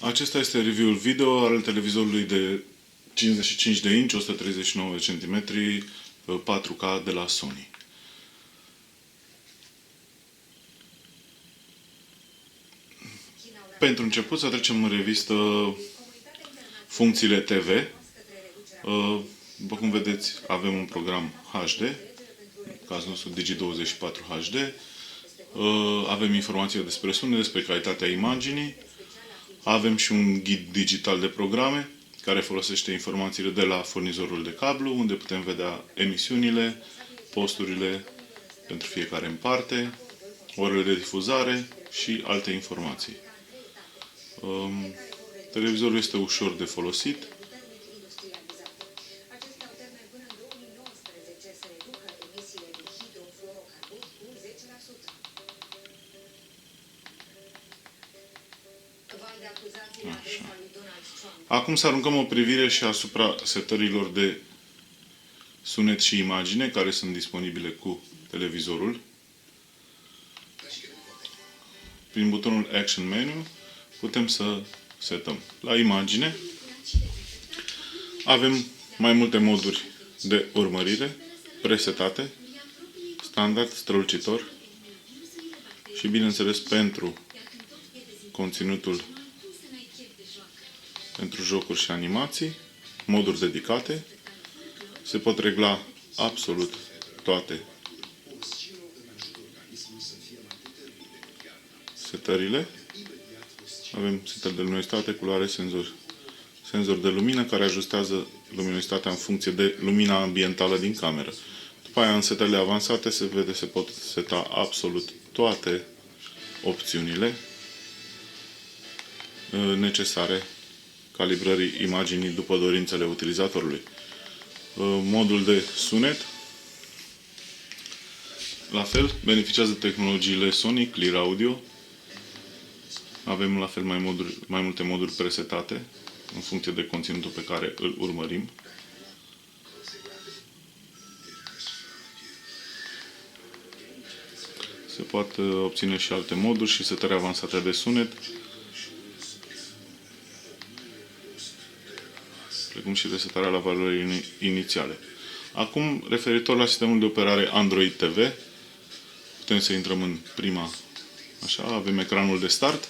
Acesta este review-ul video al televizorului de 55 de inch, 139 cm, 4K de la Sony. Pentru început să trecem în revistă funcțiile TV. După cum vedeți, avem un program HD, în cazul nostru Digi24 HD. Avem informații despre sunet, despre calitatea imaginii. Avem și un ghid digital de programe care folosește informațiile de la furnizorul de cablu, unde putem vedea emisiunile, posturile pentru fiecare în parte, orele de difuzare și alte informații. Televizorul este ușor de folosit. Așa. Acum să aruncăm o privire și asupra setărilor de sunet și imagine care sunt disponibile cu televizorul. Prin butonul Action Menu putem să setăm. La imagine avem mai multe moduri de urmărire presetate, standard, strălucitor și, bineînțeles, pentru conținutul pentru jocuri și animații, moduri dedicate. Se pot regla absolut toate setările. Avem setări de luminositate, culoare, senzor de lumină care ajustează luminositatea în funcție de lumina ambientală din cameră. După aia, în setările avansate, se pot seta absolut toate opțiunile necesare calibrării imaginii după dorințele utilizatorului. Modul de sunet, la fel, beneficiază de tehnologiile Sony, Clear Audio. Avem la fel mai multe moduri presetate în funcție de conținutul pe care îl urmărim. Se poate obține și alte moduri și setări avansate de sunet, precum și resetarea la valorile inițiale. Acum, referitor la sistemul de operare Android TV, putem să intrăm în prima, așa, avem ecranul de start.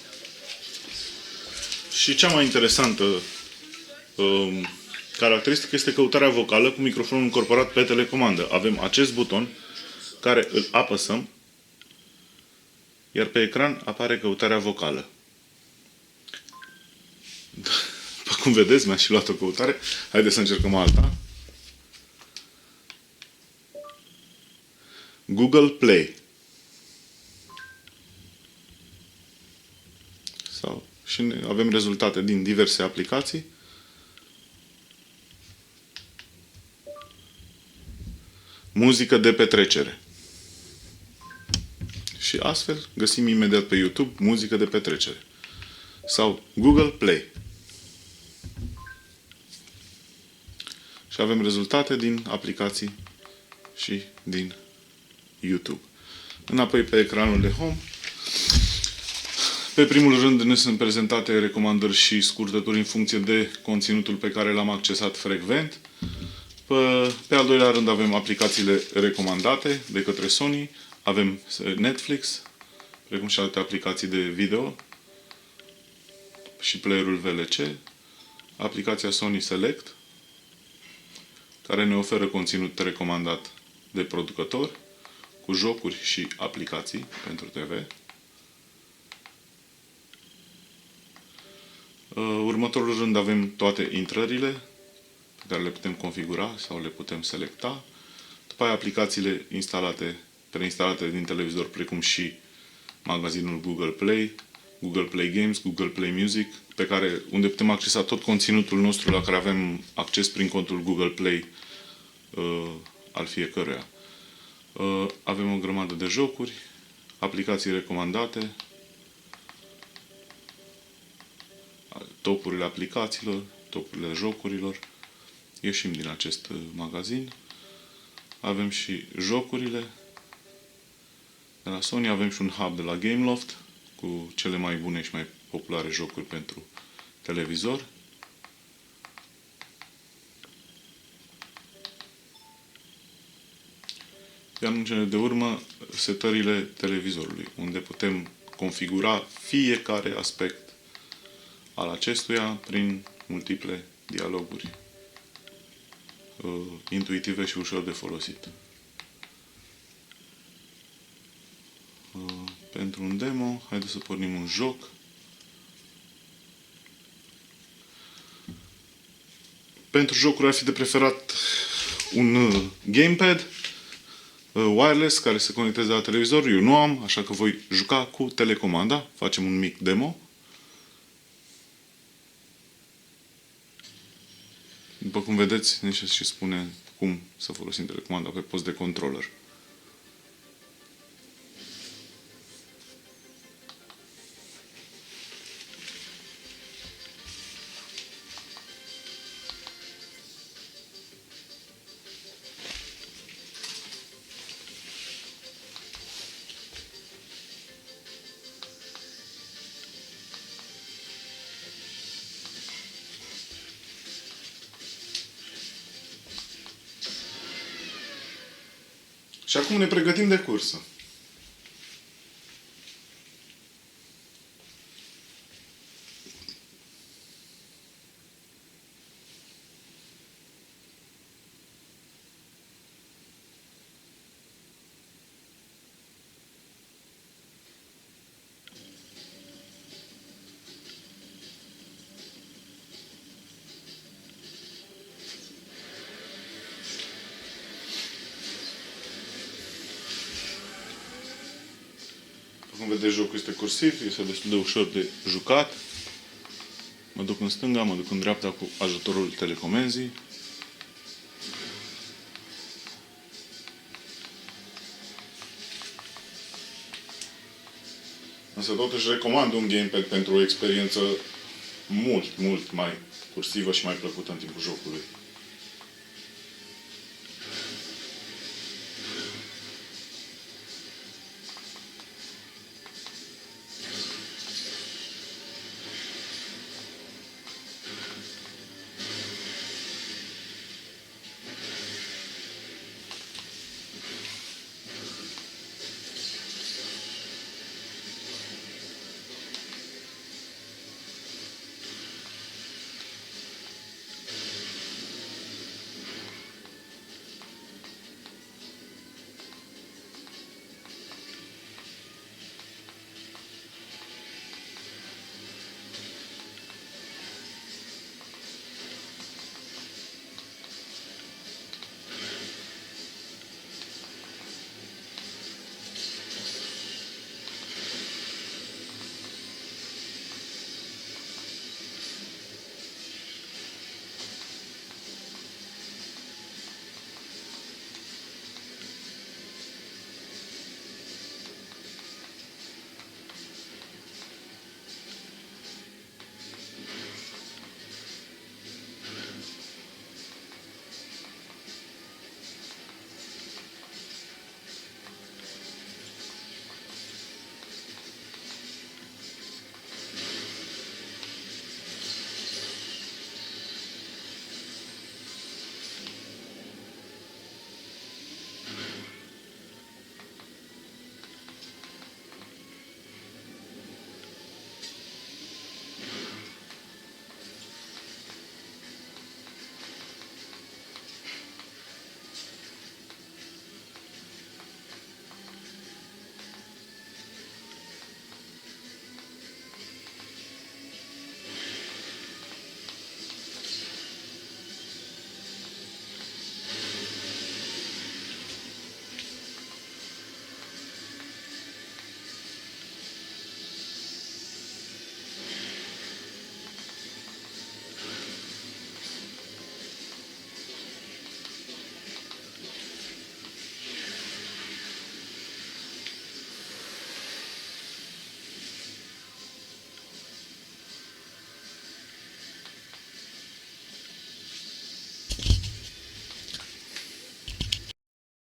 Și cea mai interesantă caracteristică este căutarea vocală cu microfonul încorporat pe telecomandă. Avem acest buton care îl apăsăm, iar pe ecran apare căutarea vocală. După cum vedeți, mi-a și luat o căutare. Haideți să încercăm alta. Google Play. Și avem rezultate din diverse aplicații. Muzică de petrecere. Și astfel găsim imediat pe YouTube muzică de petrecere. Sau Google Play. Și avem rezultate din aplicații și din YouTube. Înapoi pe ecranul de Home. Pe primul rând ne sunt prezentate recomandări și scurtături în funcție de conținutul pe care l-am accesat frecvent. Pe al doilea rând avem aplicațiile recomandate de către Sony. Avem Netflix, precum și alte aplicații de video și playerul VLC. Aplicația Sony Select, care ne oferă conținut recomandat de producător, cu jocuri și aplicații pentru TV. Următorul rând avem toate intrările pe care le putem configura sau le putem selecta. După aia aplicațiile preinstalate din televizor, precum și magazinul Google Play, Google Play Games, Google Play Music, unde putem accesa tot conținutul nostru la care avem acces prin contul Google Play al fiecăruia. Avem o grămadă de jocuri, aplicații recomandate, topurile aplicațiilor, topurile jocurilor. Ieșim din acest magazin. Avem și jocurile de la Sony. Avem și un hub de la Gameloft cu cele mai bune și mai populare jocuri pentru televizor. Iar în cele de urmă, setările televizorului, unde putem configura fiecare aspect al acestuia prin multiple dialoguri intuitive și ușor de folosit. Pentru un demo, haideți să pornim un joc. Pentru jocuri ar fi de preferat un gamepad wireless care se conecteze la televizor. Eu nu am, așa că voi juca cu telecomanda. Facem un mic demo. După cum vedeți, ne și spune cum să folosim telecomanda pe post de controller. Și acum ne pregătim de cursă. Cum vedeți, jocul este cursiv, este destul de ușor de jucat. Mă duc în stânga, mă duc în dreapta cu ajutorul telecomenzii. Însă totuși recomand un gamepad pentru o experiență mult mai cursivă și mai plăcută în timpul jocului.